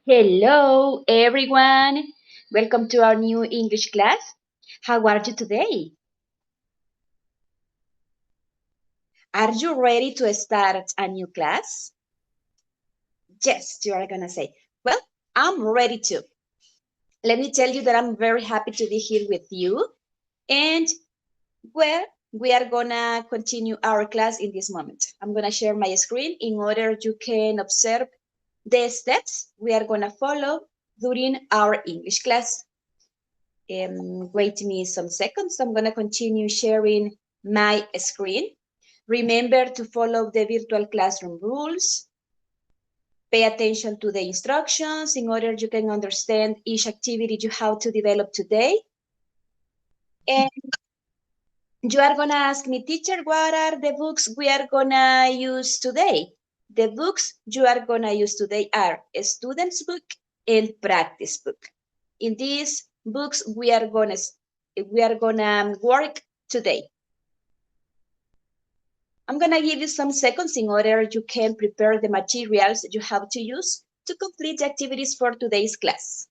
Hello, everyone. Welcome to our new English class. How are you today? Are you ready to start a new class? Yes, you are going to say, well, I'm ready to. Let me tell you that I'm very happy to be here with you. And, well, we are going to continue our class in this moment. I'm going to share my screen in order you can observe the steps we are going to follow during our English class. Wait me some seconds. I'm going to continue sharing my screen. Remember to follow the virtual classroom rules. Pay attention to the instructions in order you can understand each activity you have to develop today. And you are going to ask me, teacher, what are the books we are going to use today? The books you are going to use today are a student's book and practice book. In these books, we are gonna work today. I'm gonna give you some seconds in order you can prepare the materials you have to use to complete the activities for today's class.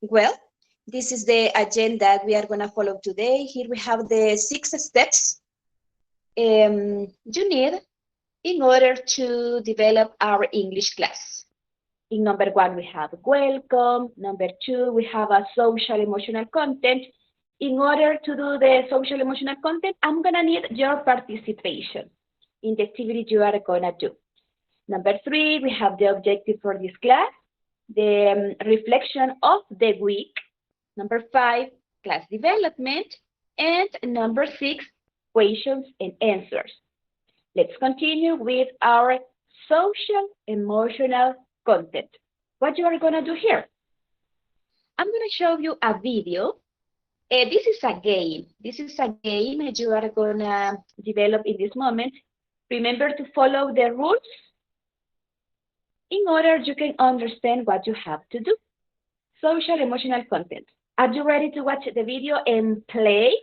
Well, this is the agenda we are gonna follow today. Here we have the 6 steps you need in order to develop our English class. In number 1, we have welcome. Number 2, we have a social emotional content. In order to do the social emotional content, I'm gonna need your participation in the activity you are gonna do. Number 3, we have the objective for this class, the reflection of the week. Number 5, class development. And number 6, questions and answers. Let's continue with our social emotional content. What you are going to do here? I'm going to show you a video. This is a game. This is a game you are going to develop in this moment. Remember to follow the rules in order you can understand what you have to do. Social emotional content. Are you ready to watch the video and play?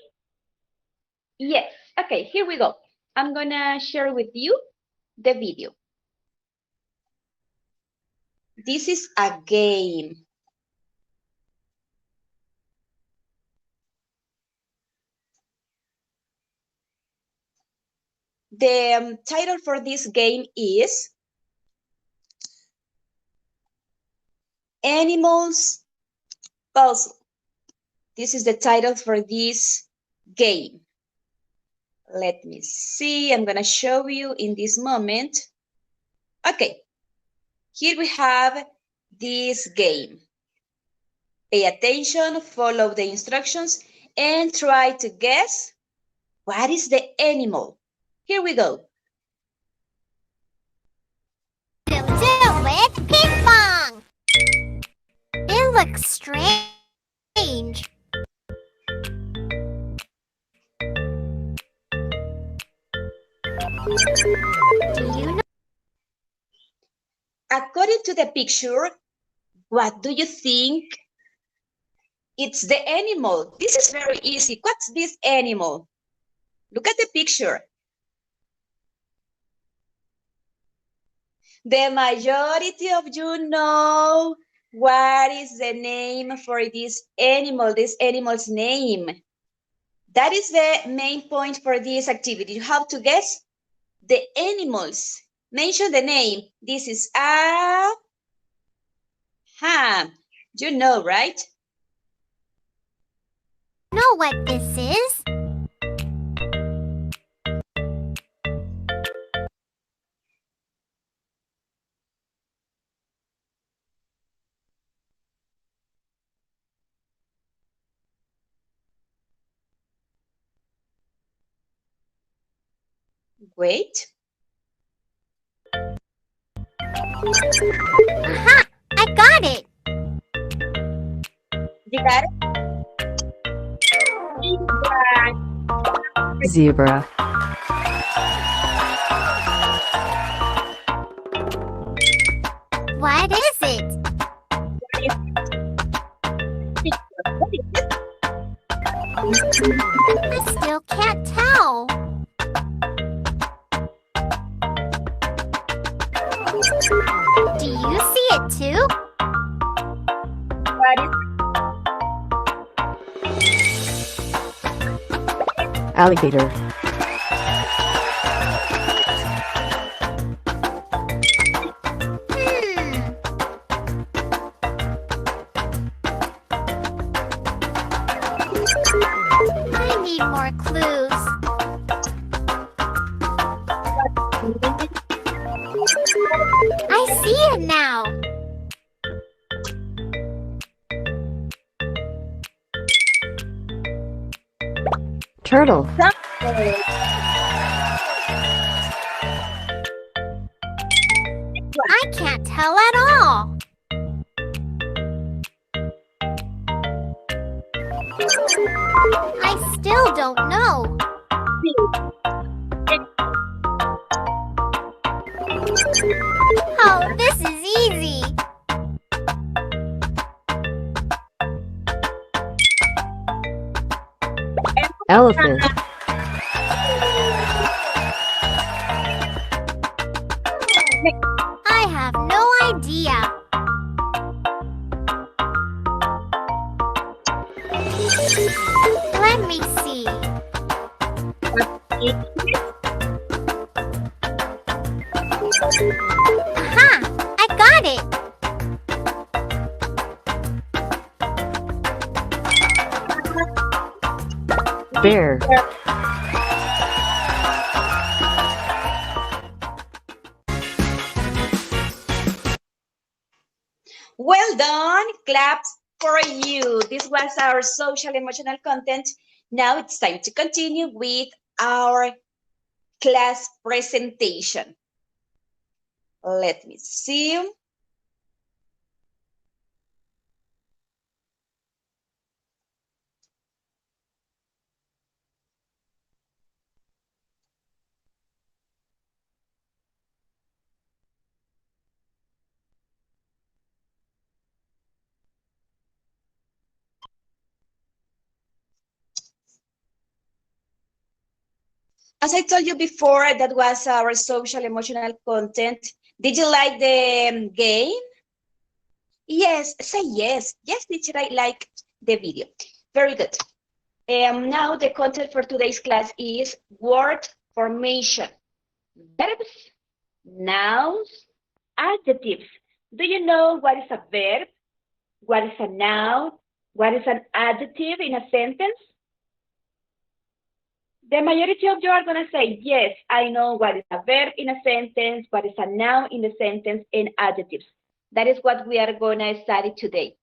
Yes. Okay, here we go. I'm going to share with you the video. This is a game. The title for this game is Animals Puzzle. This is the title for this game. Let me see. I'm going to show you in this moment. Okay. Here we have this game. Pay attention, follow the instructions, and try to guess what is the animal. Here we go. To do with ping pong. It looks strange. Do you know? According to the picture, what do you think? It's the animal. This is very easy. What's this animal? Look at the picture. The majority of you know what is the name for this animal's name. That is the main point for this activity. You have to guess the animals. Mention the name. This is a ham. You know, right? Know what this is? Wait. Aha! I got it! You got it? Zebra. What is it? I still can't tell. Do you see it too? What is Alligator. I need more clues. I see it now. Turtle. something? I can't tell at all. I still don't know. Oh, this is easy. Elephant. I have no idea. Let me see. Aha! I got it. Bear. Well done. Claps for you. This was our social emotional content. Now it's time to continue with our class presentation. Let me see. As I told you before, that was our social emotional content. Did you like the game? Yes, say yes. Yes, teacher, I like the video. Very good. Now the content for today's class is word formation. Verbs, nouns, adjectives. Do you know what is a verb? What is a noun? What is an adjective in a sentence? The majority of you are going to say, yes, I know what is a verb in a sentence, what is a noun in the sentence, and adjectives. That is what we are going to study today.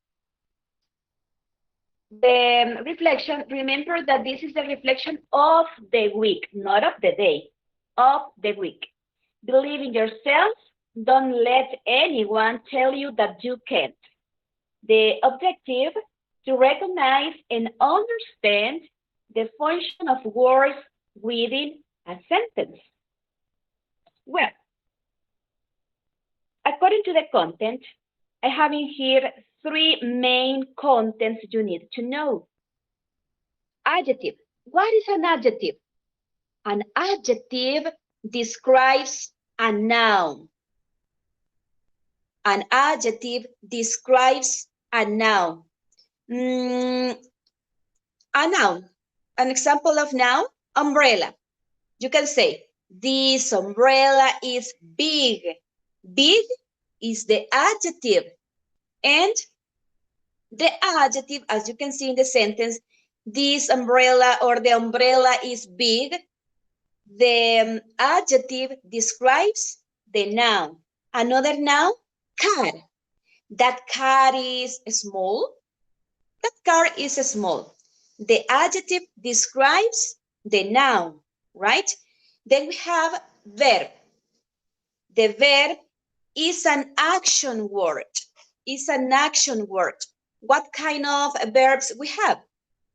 The reflection, remember that this is the reflection of the week, not of the day, of the week. Believe in yourself. Don't let anyone tell you that you can't. The objective, to recognize and understand the function of words within a sentence. Well, according to the content, I have in here 3 main contents you need to know. Adjective. What is an adjective? An adjective describes a noun. An adjective describes a noun. A noun. An example of noun, umbrella. You can say, this umbrella is big. Big is the adjective. And the adjective, as you can see in the sentence, this umbrella or the umbrella is big. The adjective describes the noun. Another noun, car. That car is small. That car is small. The adjective describes the noun, right? Then we have verb. The verb is an action word. Is an action word. What kind of verbs we have?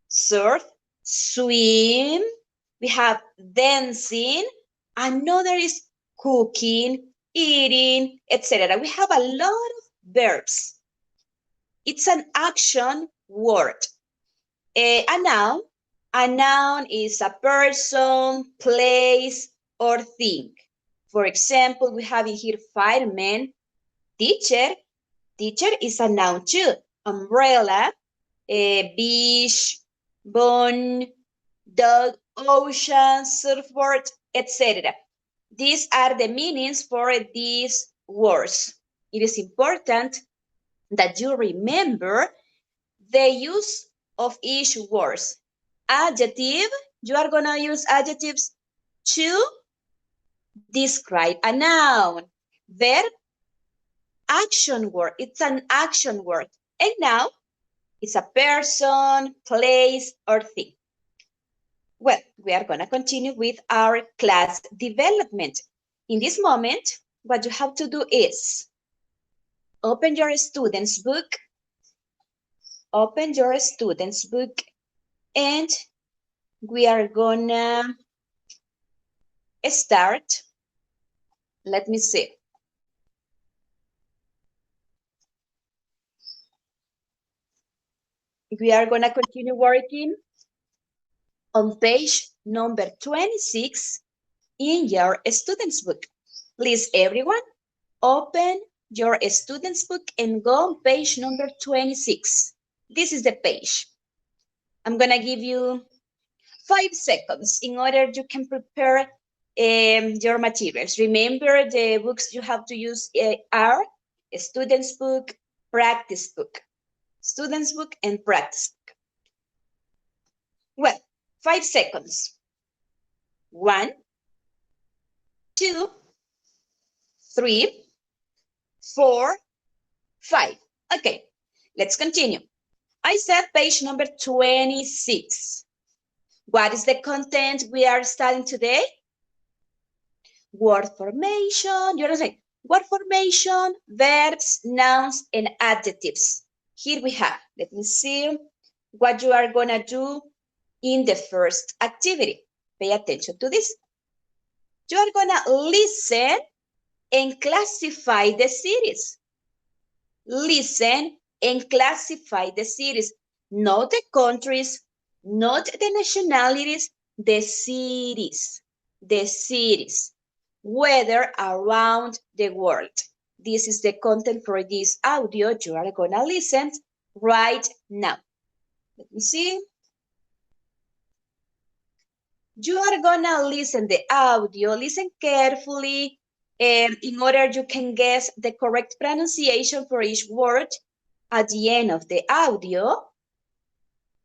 Surf, swim, we have dancing, another is cooking, eating, etc. We have a lot of verbs. It's an action word. A noun A noun is a person, place, or thing. For example, we have in here fireman, teacher. Teacher is a noun too. Umbrella, beach, bone, dog, ocean, surfboard, etc. These are the meanings for these words. It is important that you remember the use of each word. Adjective, you are going to use adjectives to describe a noun. Verb, action word. It's an action word. And now, it's a person, place, or thing. Well, we are going to continue with our class development. In this moment, what you have to do is open your student's book. Open your student's book, and we are going to start. Let me see. We are going to continue working on page number 26 in your student's book. Please, everyone, open your student's book and go on page number 26. This is the page. I'm going to give you 5 seconds in order you can prepare your materials. Remember, the books you have to use are a student's book, practice book. Student's book and practice book. Well, 5 seconds. 1, 2, 3, 4, 5. Okay, let's continue. I said page number 26. What is the content we are studying today? Word formation. You're going to say word formation, verbs, nouns, and adjectives. Here we have, let me see what you are going to do in the first activity. Pay attention to this. You are going to listen and classify the cities. Listen and classify the cities, not the countries, not the nationalities, the cities. The cities, whether around the world. This is the content for this audio you are going to listen right now. Let me see. You are going to listen the audio. Listen carefully in order you can guess the correct pronunciation for each word. At the end of the audio,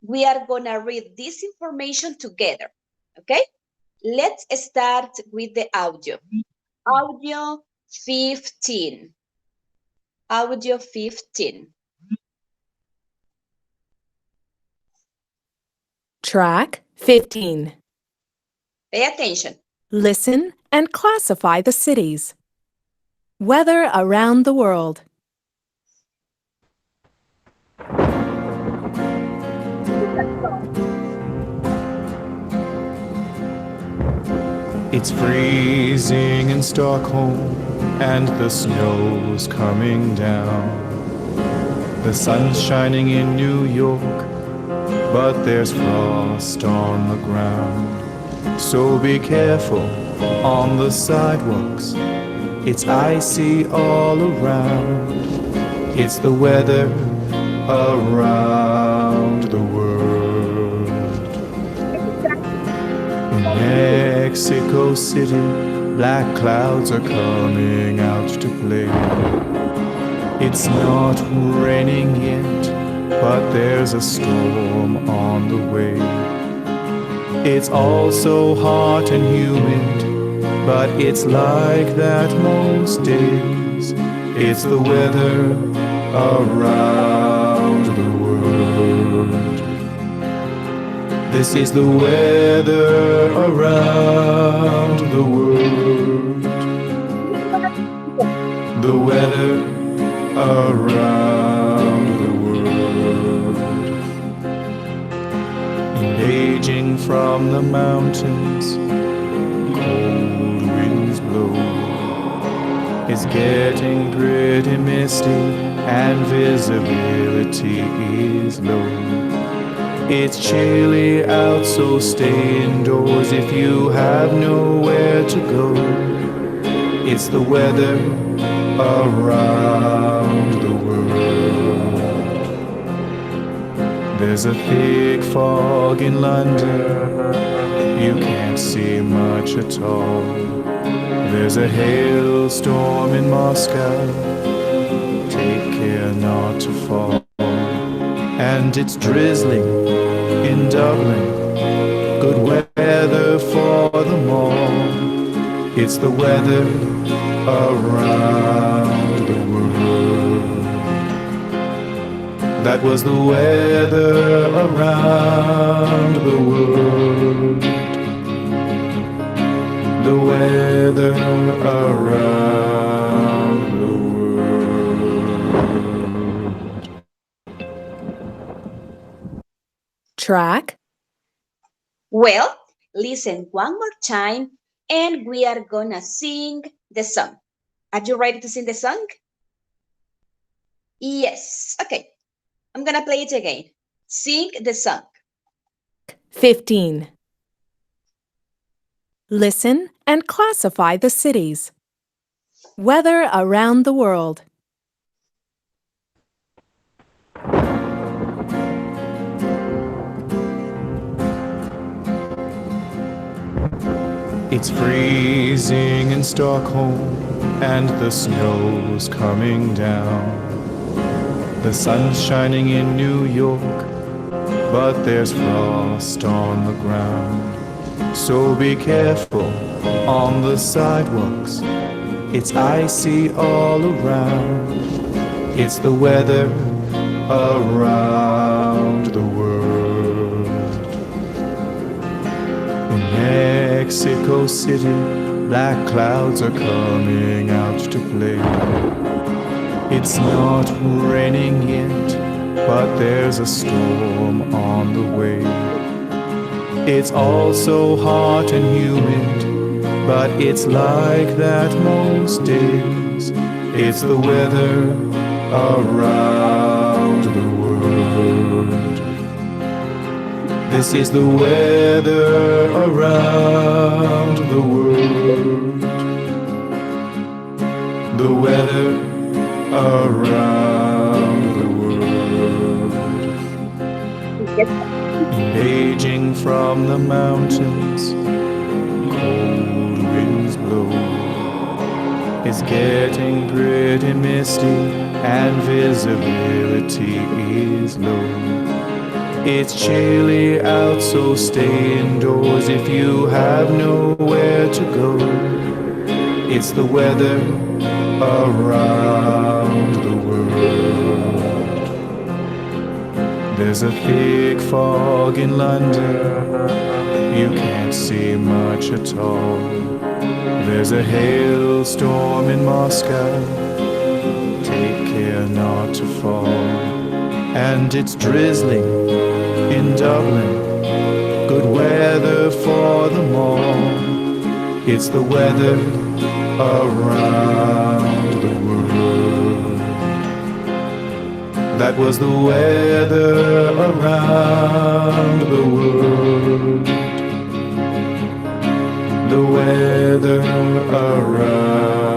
we are going to read this information together, okay? Let's start with the audio. Audio 15. Audio 15. Track 15. Pay attention. Listen and classify the cities. Weather around the world. It's freezing in Stockholm and the snow's coming down. The sun's shining in New York, but there's frost on the ground. So be careful on the sidewalks, it's icy all around. It's the weather around the world. In Mexico City, black clouds are coming out to play. It's not raining yet, but there's a storm on the way. It's also hot and humid, but it's like that most days. It's the weather around the world. This is the weather around the world. The weather around the world. Raging from the mountains, cold winds blow. It's getting pretty misty and visibility is low. It's chilly out, so stay indoors if you have nowhere to go. It's the weather around the world. There's a thick fog in London, you can't see much at all. There's a hailstorm in Moscow, take care not to fall. And it's drizzling in Dublin, good weather for them all. It's the weather around the world. That was the weather around the world. The weather around the world. Track. Well, listen one more time and we are gonna sing the song. Are you ready to sing the song? Yes. Okay. I'm gonna play it again. Sing the song. 15. Listen and classify the cities. Weather around the world. It's freezing in Stockholm and the snow's coming down. The sun's shining in New York, but there's frost on the ground. So be careful on the sidewalks, it's icy all around. It's the weather around the world. In Mexico City, black clouds are coming out to play. It's not raining yet, but there's a storm on the way. It's also hot and humid, but it's like that most days. It's the weather around the world. This is the weather around the world. The weather around the world. Raging from the mountains, cold winds blow. It's getting pretty misty and visibility is low. It's chilly out, so stay indoors if you have nowhere to go. It's the weather around the world. There's a thick fog in London, you can't see much at all. There's a hailstorm in Moscow, take care not to fall. And it's drizzling in Dublin, good weather for them all. It's the weather around the world. That was the weather around the world. The weather around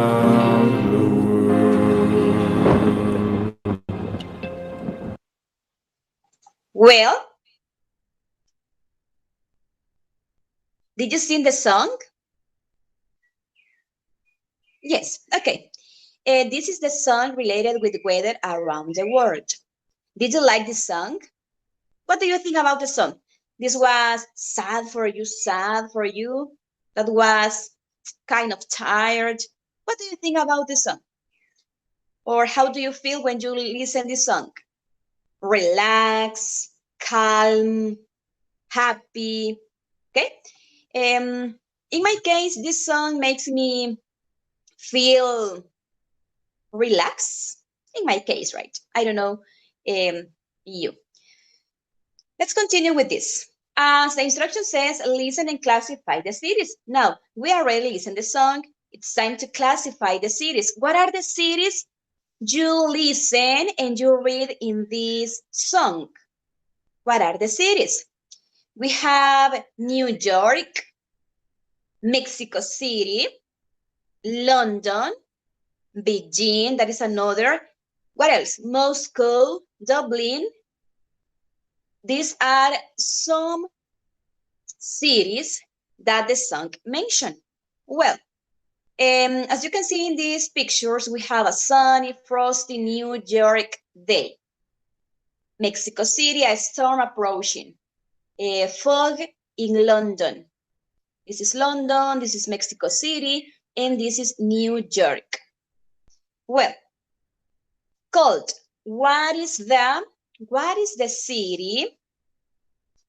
the world. Well, did you sing the song? Yes, okay. This is the song related with weather around the world. Did you like this song? What do you think about the song? This was sad for you, sad for you. That was kind of tired. What do you think about the song? Or how do you feel when you listen to this song? Relax, calm, happy. Okay. In my case, this song makes me feel relaxed. In my case, right? I don't know you. Let's continue with this. As the instruction says, listen and classify the cities. Now, we already listened to the song. It's time to classify the cities. What are the cities you listen and you read in this song? What are the cities? We have New York, Mexico City, London, Beijing, that is another. What else? Moscow, Dublin. These are some cities that the song mentioned. Well, as you can see in these pictures, we have a sunny, frosty New York day. Mexico City, a storm approaching. Fog in London. This is London, this is Mexico City, and this is New York. Well, cold. What is the city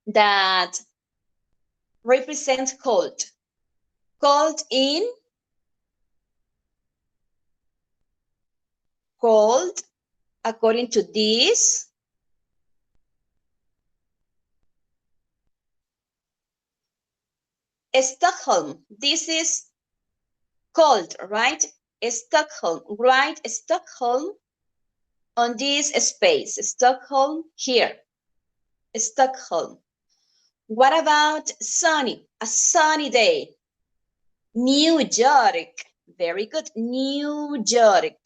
that represents cold? Cold, according to this, Stockholm. This is cold, right? Stockholm, right? Stockholm on this space. Stockholm here. Stockholm. What about sunny? A sunny day. New York. Very good. New York.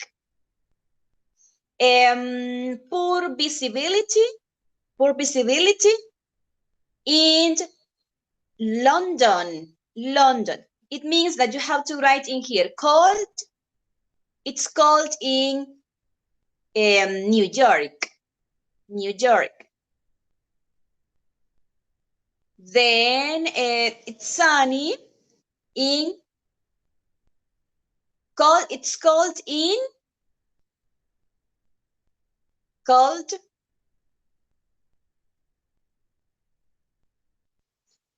Poor visibility in London. It means that you have to write in here cold. It's cold in New York. Then it's sunny in cold. It's cold in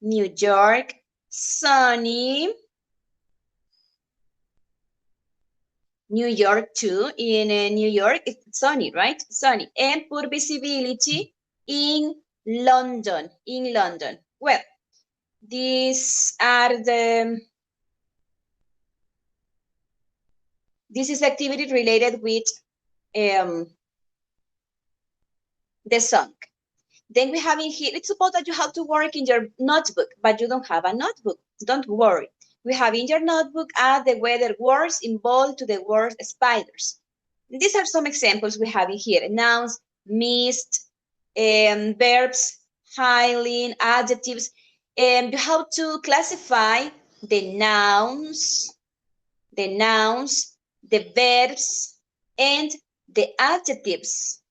New York. Sunny New York too. In New York, it's sunny, right? Sunny. And poor visibility in London. Well, these are this is activity related with the song. Then we have in here, it's supposed that you have to work in your notebook, but you don't have a notebook. Don't worry. We have in your notebook add the weather words in bold to the word spiders. These are some examples we have in here. Nouns, mist, verbs, hailing, adjectives. And you have to classify the nouns, the verbs, and the adjectives.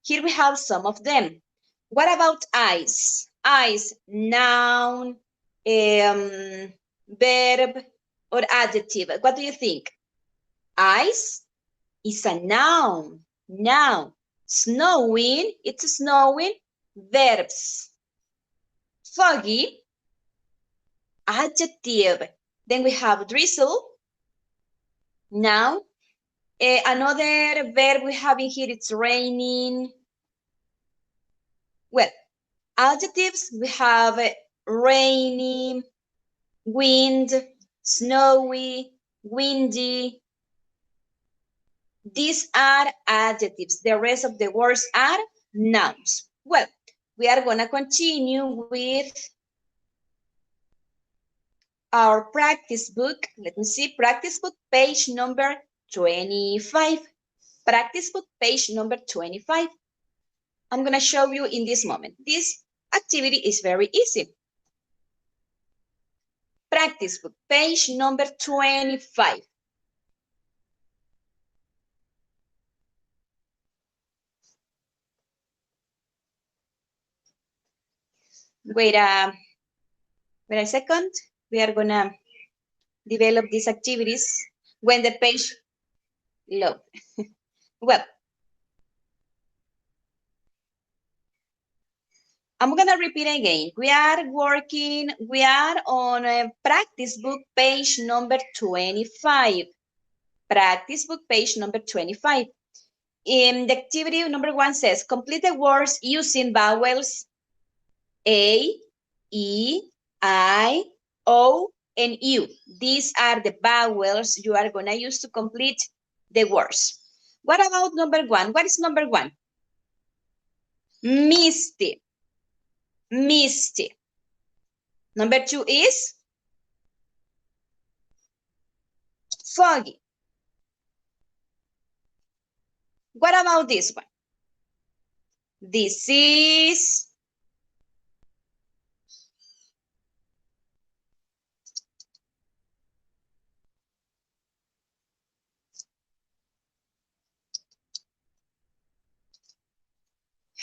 Here we have some of them. What about eyes? Eyes, noun, verb, or adjective. What do you think? Eyes is a noun. Snowing, it's snowing. Verbs. Foggy, adjective. Then we have drizzle. Now, another verb we have in here, it's raining. Well, adjectives, we have rainy, wind, snowy, windy. These are adjectives. The rest of the words are nouns. Well, we are going to continue with our practice book. Let me see, practice book, page number 25. Practice book, page number 25. I'm going to show you in this moment. This activity is very easy. Practice book, page number 25. Wait a second. We are going to develop these activities when the page loads. Well, I'm going to repeat again. We are on a practice book, page number 25. Practice book, page number 25. In the activity number 1 says, complete the words using vowels A, E, I, O, and U. These are the vowels you are going to use to complete the words. What about number 1? What is number 1? Misty. misty. Number 2 is foggy. What about this one? This is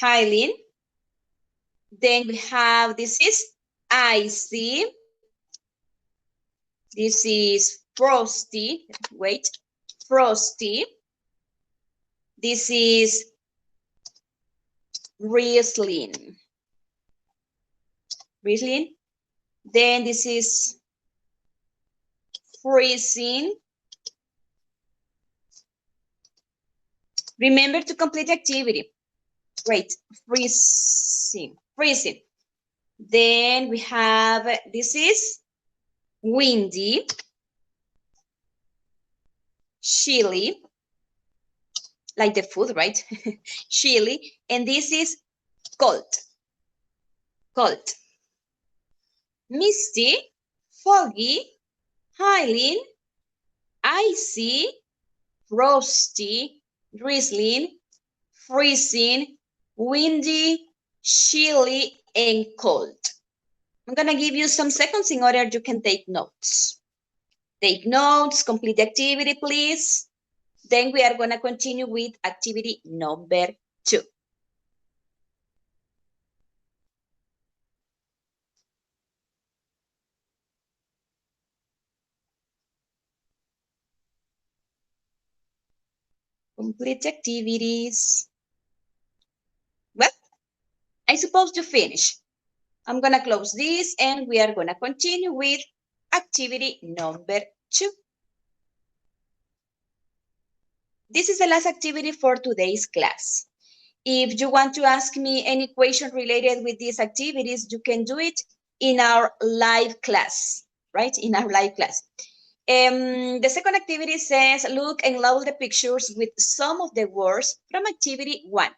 Hylene. Then we have, this is icy. This is frosty. Wait, frosty. This is Riesling. Riesling. Then this is freezing. Remember to complete the activity. Wait, freezing. Freezing. Then we have, this is windy, chilly, like the food, right? Chilly. And this is cold. Cold. Misty, foggy, hailing, icy, frosty, drizzling, freezing, windy, chilly, and cold. I'm gonna give you some seconds in order you can take notes. Take notes, complete the activity, please. Then we are gonna continue with activity number 2. Complete activities. Well, I suppose you finish. I'm gonna close this and we are gonna continue with activity number 2. This is the last activity for today's class. If you want to ask me any question related with these activities, you can do it in our live class, right? In our live class. The second activity says, look and label the pictures with some of the words from activity 1.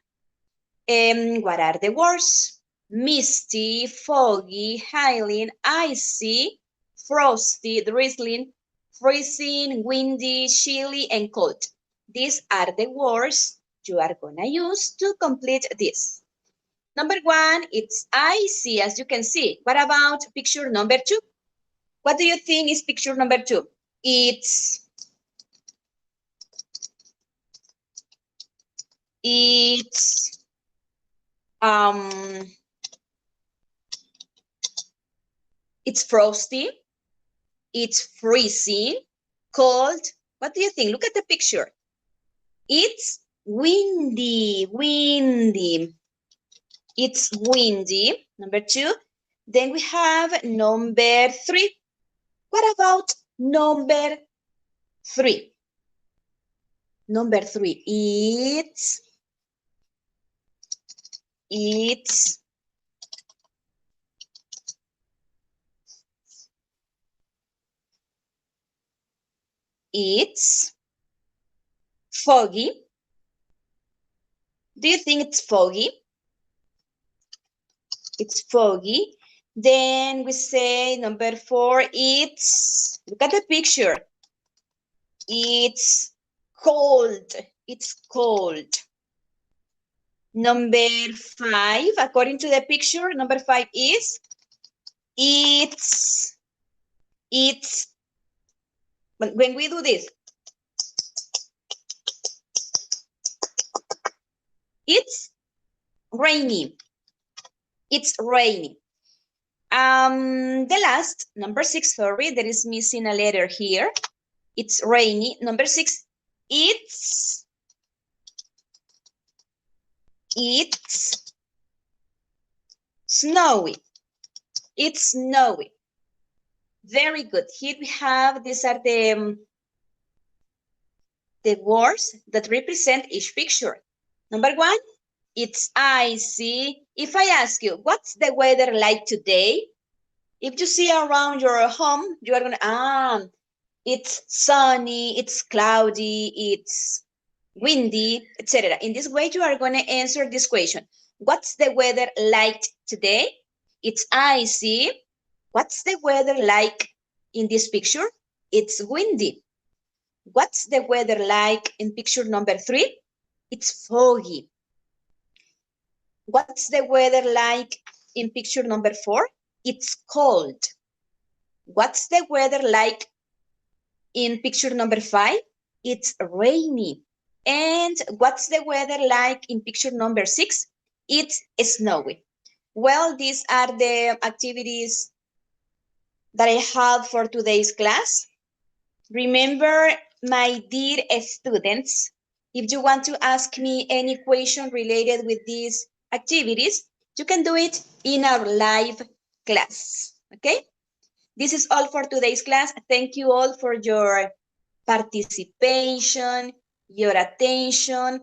What are the words? Misty, foggy, hailing, icy, frosty, drizzling, freezing, windy, chilly, and cold. These are the words you are gonna use to complete this. Number 1, it's icy, as you can see. What about picture number 2? What do you think is picture number 2? It's frosty, it's freezing, cold. What do you think? Look at the picture. It's windy, windy. It's windy. Number 2. Then we have number 3. What about number 3? Number 3, it's foggy. Do you think it's foggy? It's foggy. Then we say number 4, it's, look at the picture. It's cold. It's cold. Number 5, according to the picture, number 5 is, it's, when we do this, it's rainy. It's rainy. The last, number 6, sorry, there is missing a letter here. It's rainy. Number 6, it's snowy. It's snowy. Very good. Here we have, these are the words that represent each picture. Number 1, it's icy. If I ask you, what's the weather like today? If you see around your home, you are going to, it's sunny, it's cloudy, it's windy, etc. In this way, you are going to answer this question. What's the weather like today? It's icy. What's the weather like in this picture? It's windy. What's the weather like in picture number 3? It's foggy. What's the weather like in picture number 4? It's cold. What's the weather like in picture number 5? It's rainy. And what's the weather like in picture number 6? It's snowy. Well, these are the activities that I have for today's class. Remember, my dear students, if you want to ask me any question related with these activities, you can do it in our live class, okay? This is all for today's class. Thank you all for your participation, your attention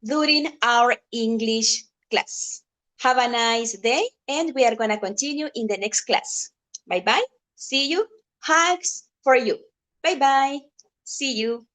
during our English class. Have a nice day, and we are going to continue in the next class. Bye-bye. See you. Hugs for you. Bye-bye. See you.